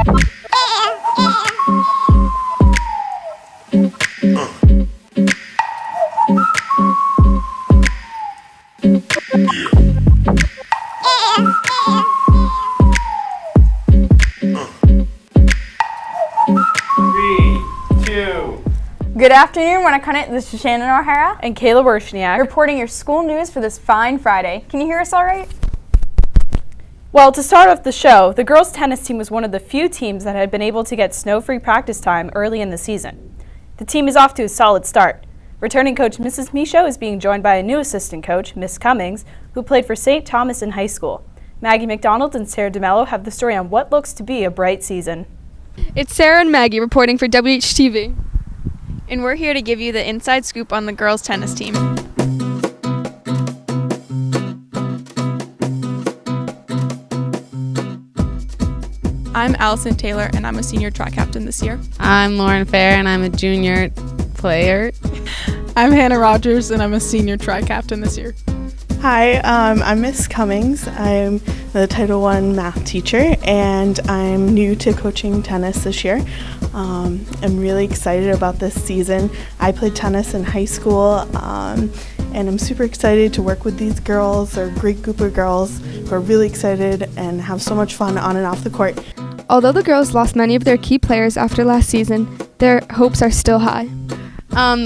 Good afternoon, Winnicott. This is Shannon O'Hara and Kayla Wershniak reporting your school news for this fine Friday. Can you hear us all right? Well, to start off the show, the girls' tennis team was one of the few teams that had been able to get snow-free practice time early in the season. The team is off to a solid start. Returning coach Mrs. Michaud is being joined by a new assistant coach, Miss Cummings, who played for St. Thomas in high school. Maggie McDonald and Sarah DeMello have the story on what looks to be a bright season. It's Sarah and Maggie reporting for WHTV. And we're here to give you the inside scoop on the girls' tennis team. I'm Allison Taylor, and I'm a senior track captain this year. I'm Lauren Fair, and I'm a junior player. I'm Hannah Rogers, and I'm a senior track captain this year. Hi, I'm Miss Cummings. I'm the Title I math teacher, and I'm new to coaching tennis this year. I'm really excited about this season. I played tennis in high school, and I'm super excited to work with these girls. They're a great group of girls who are really excited and have so much fun on and off the court. Although the girls lost many of their key players after last season, their hopes are still high.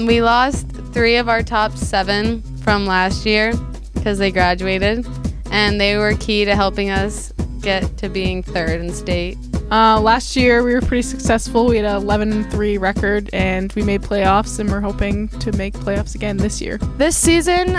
We lost 3 of our top 7 from last year because they graduated, and they were key to helping us get to being 3rd in state. Last year we were pretty successful. We had an 11-3 record, and we made playoffs, and we're hoping to make playoffs again this year. This season,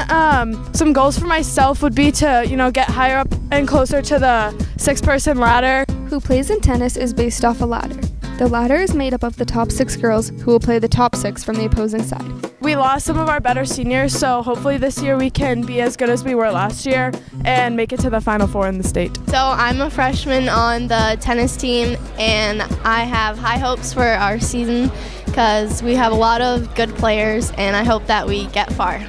some goals for myself would be to, get higher up and closer to the 6-person ladder. Who plays in tennis is based off a ladder. The ladder is made up of the top 6 girls who will play the top 6 from the opposing side. We lost some of our better seniors, so hopefully this year we can be as good as we were last year and make it to the Final Four in the state. So I'm a freshman on the tennis team, and I have high hopes for our season because we have a lot of good players, and I hope that we get far.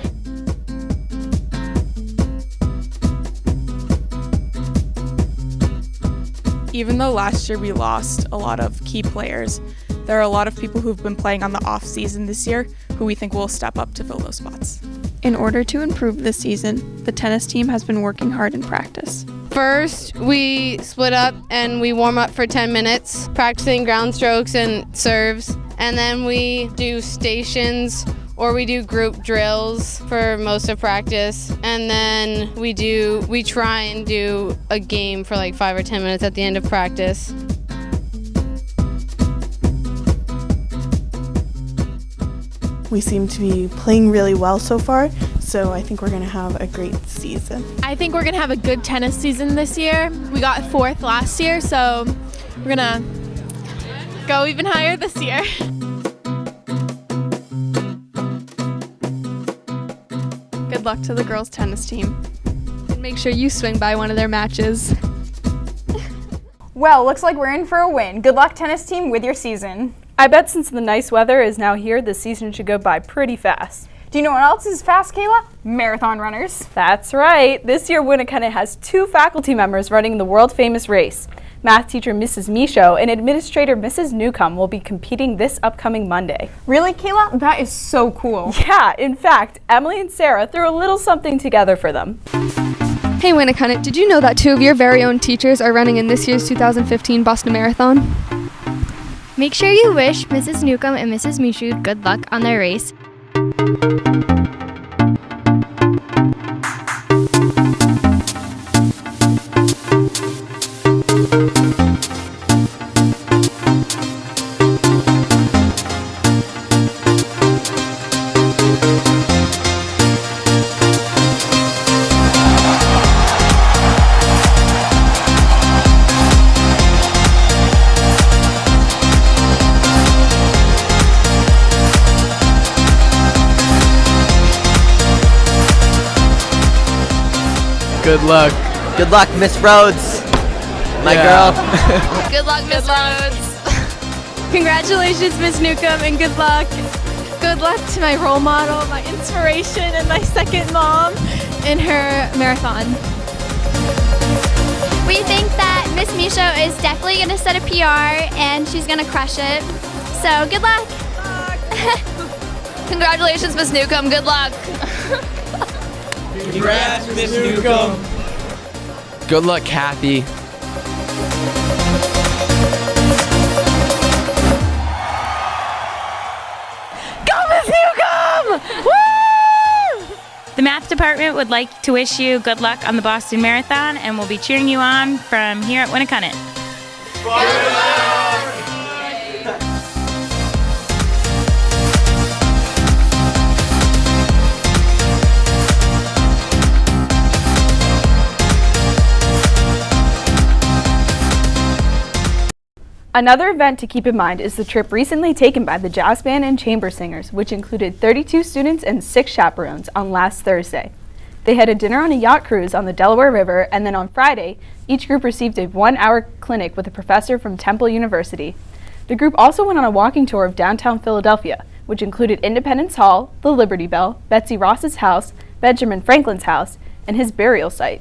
Even though last year we lost a lot of key players, there are a lot of people who've been playing on the off season this year who we think will step up to fill those spots. In order to improve this season, the tennis team has been working hard in practice. First, we split up and we warm up for 10 minutes, practicing ground strokes and serves, and then we do stations or we do group drills for most of practice, and then we try and do a game for like 5 or 10 minutes at the end of practice. We seem to be playing really well so far, so I think we're going to have a great season. I think we're going to have a good tennis season this year. We got 4th last year, so we're going to go even higher this year. Good luck to the girls' tennis team. And make sure you swing by one of their matches. Well, looks like we're in for a win. Good luck, tennis team, with your season. I bet since the nice weather is now here, the season should go by pretty fast. Do you know what else is fast, Kayla? Marathon runners. That's right. This year, Winnicott has 2 faculty members running the world-famous race. Math teacher Mrs. Michaud and administrator Mrs. Newcomb will be competing this upcoming Monday. Really, Kayla? That is so cool. Yeah, in fact, Emily and Sarah threw a little something together for them. Hey Winnicott, did you know that 2 of your very own teachers are running in this year's 2015 Boston Marathon? Make sure you wish Mrs. Newcomb and Mrs. Michaud good luck on their race. Good luck. Good luck, Miss Rhodes. My girl. Good luck, Miss Rhodes. Congratulations, Miss Newcomb, and good luck. Good luck to my role model, my inspiration, and my second mom in her marathon. We think that Miss Misho is definitely going to set a PR and she's going to crush it. So good luck. Congratulations, Miss Newcomb. Good luck. Congrats, Miss Newcomb. Good luck, Kathy. Go Miss Newcomb! Woo! The math department would like to wish you good luck on the Boston Marathon, and we'll be cheering you on from here at Winnicott. Another event to keep in mind is the trip recently taken by the jazz band and chamber singers, which included 32 students and 6 chaperones on last Thursday. They had a dinner on a yacht cruise on the Delaware River, and then on Friday, each group received a 1-hour clinic with a professor from Temple University. The group also went on a walking tour of downtown Philadelphia, which included Independence Hall, the Liberty Bell, Betsy Ross's house, Benjamin Franklin's house, and his burial site.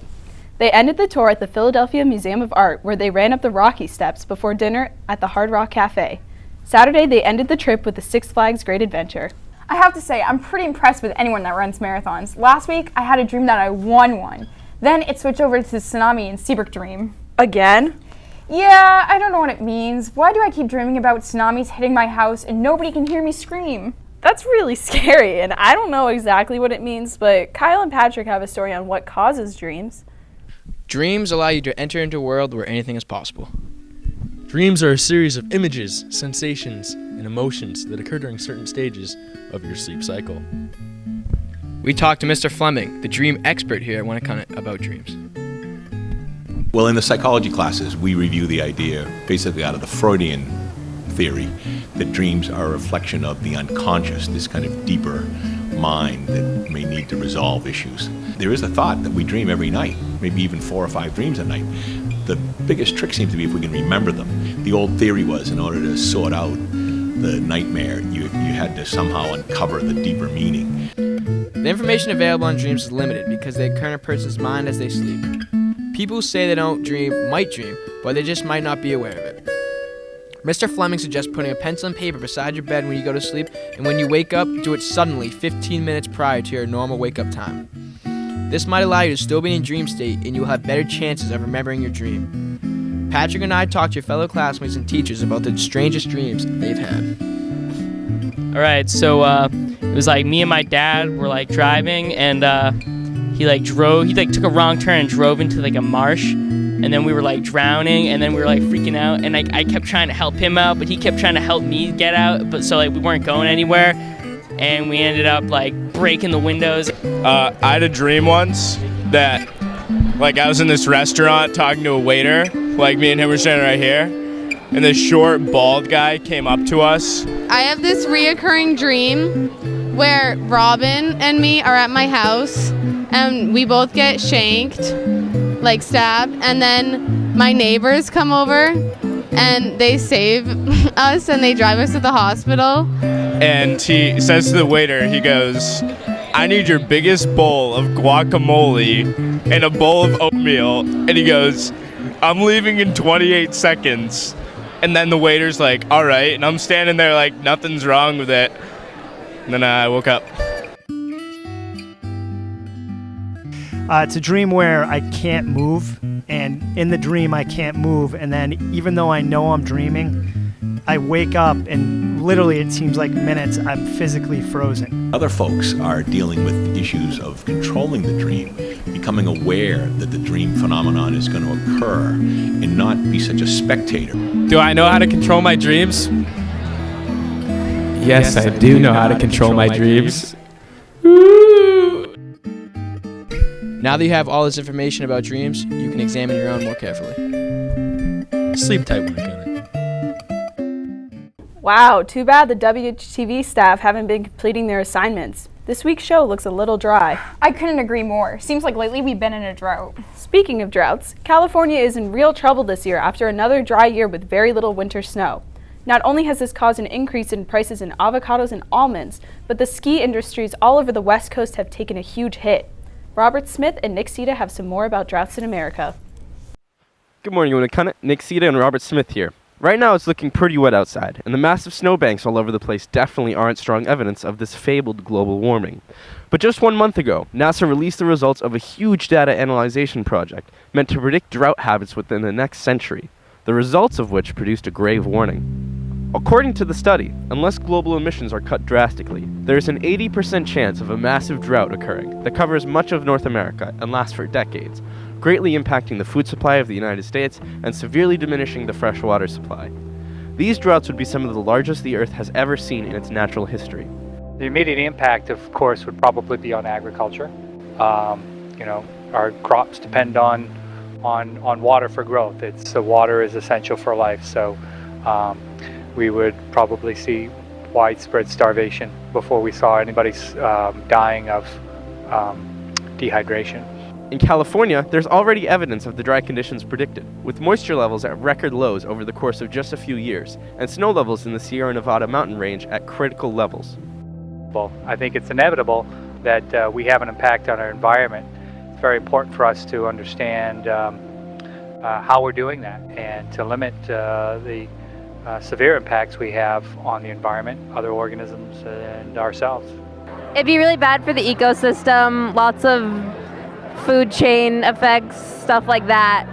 They ended the tour at the Philadelphia Museum of Art, where they ran up the Rocky Steps before dinner at the Hard Rock Cafe. Saturday, they ended the trip with the Six Flags Great Adventure. I have to say, I'm pretty impressed with anyone that runs marathons. Last week, I had a dream that I won one. Then it switched over to Tsunami and Seabrook Dream. Again? Yeah, I don't know what it means. Why do I keep dreaming about tsunamis hitting my house and nobody can hear me scream? That's really scary, and I don't know exactly what it means, but Kyle and Patrick have a story on what causes dreams. Dreams allow you to enter into a world where anything is possible. Dreams are a series of images, sensations, and emotions that occur during certain stages of your sleep cycle. We talked to Mr. Fleming, the dream expert here at Winnicott, about dreams. Well, in the psychology classes, we review the idea basically out of the Freudian theory that dreams are a reflection of the unconscious, this kind of deeper mind that may need to resolve issues. There is a thought that we dream every night, maybe even 4 or 5 dreams a night. The biggest trick seems to be if we can remember them. The old theory was in order to sort out the nightmare, you had to somehow uncover the deeper meaning. The information available on dreams is limited because they occur in a person's mind as they sleep. People who say they don't dream might dream, but they just might not be aware of it. Mr. Fleming suggests putting a pencil and paper beside your bed when you go to sleep, and when you wake up, do it suddenly 15 minutes prior to your normal wake-up time. This might allow you to still be in a dream state, and you will have better chances of remembering your dream. Patrick and I talked to your fellow classmates and teachers about the strangest dreams they've had. All right, so it was like me and my dad were like driving, and he took a wrong turn and drove into like a marsh, and then we were like drowning, and then we were like freaking out, and I kept trying to help him out, but he kept trying to help me get out, but so like we weren't going anywhere, and we ended up like breaking the windows. I had a dream once that like I was in this restaurant talking to a waiter, like me and him were standing right here, and this short bald guy came up to us. I have this reoccurring dream where Robin and me are at my house and we both get shanked, like stabbed, and then my neighbors come over and they save us and they drive us to the hospital. And he says to the waiter, he goes, "I need your biggest bowl of guacamole and a bowl of oatmeal." And he goes, "I'm leaving in 28 seconds. And then the waiter's like, "All right." And I'm standing there like nothing's wrong with it. And then I woke up. It's a dream where I can't move, and in the dream I can't move, and then even though I know I'm dreaming, I wake up and literally it seems like minutes I'm physically frozen. Other folks are dealing with issues of controlling the dream, becoming aware that the dream phenomenon is going to occur, and not be such a spectator. Do I know how to control my dreams? Yes, I do know how to control my dreams. Now that you have all this information about dreams, you can examine your own more carefully. Sleep tight when I got it. Wow, too bad the WHTV staff haven't been completing their assignments. This week's show looks a little dry. I couldn't agree more. Seems like lately we've been in a drought. Speaking of droughts, California is in real trouble this year after another dry year with very little winter snow. Not only has this caused an increase in prices in avocados and almonds, but the ski industries all over the West Coast have taken a huge hit. Robert Smith and Nick Sita have some more about droughts in America. Good morning, Winnicott. Nick Sita and Robert Smith here. Right now it's looking pretty wet outside, and the massive snowbanks all over the place definitely aren't strong evidence of this fabled global warming. But just 1 month ago, NASA released the results of a huge data analyzation project meant to predict drought habits within the next century, the results of which produced a grave warning. According to the study, unless global emissions are cut drastically, there is an 80% chance of a massive drought occurring that covers much of North America and lasts for decades, greatly impacting the food supply of the United States and severely diminishing the fresh water supply. These droughts would be some of the largest the Earth has ever seen in its natural history. The immediate impact, of course, would probably be on agriculture. Our crops depend on water for growth. Water is essential for life, so we would probably see widespread starvation before we saw anybody dying of dehydration. In California, there's already evidence of the dry conditions predicted, with moisture levels at record lows over the course of just a few years, and snow levels in the Sierra Nevada mountain range at critical levels. I think it's inevitable that we have an impact on our environment. It's very important for us to understand how we're doing that and to limit the severe impacts we have on the environment, other organisms, and ourselves. It'd be really bad for the ecosystem, lots of food chain effects, stuff like that.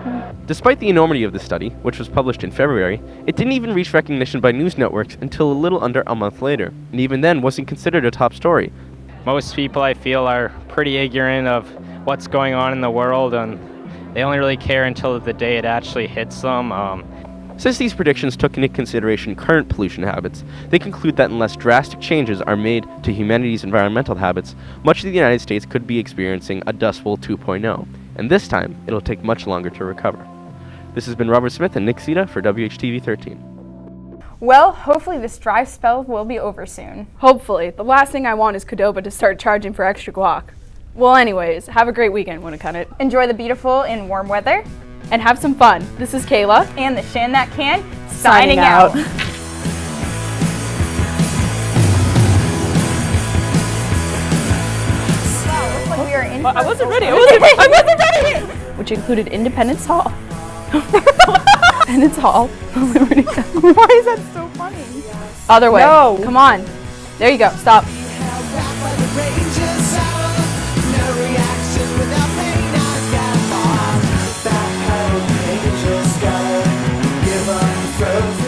Despite the enormity of the study, which was published in February, it didn't even reach recognition by news networks until a little under a month later, and even then wasn't considered a top story. Most people, I feel, are pretty ignorant of what's going on in the world, and they only really care until the day it actually hits them. Since these predictions took into consideration current pollution habits, they conclude that unless drastic changes are made to humanity's environmental habits, much of the United States could be experiencing a Dust Bowl 2.0, and this time it'll take much longer to recover. This has been Robert Smith and Nick Sita for WHTV 13. Well, hopefully this dry spell will be over soon. Hopefully. The last thing I want is Qdoba to start charging for extra guac. Well, anyways, have a great weekend, Winnicott. Enjoy the beautiful and warm weather. And have some fun. This is Kayla. And the Shan That Can, signing out. Wow, looks like we are in. I wasn't ready. I wasn't ready. Which included Independence Hall. Independence Hall. Why is that so funny? Other way. No. Come on. There you go. Stop. Just gotta give up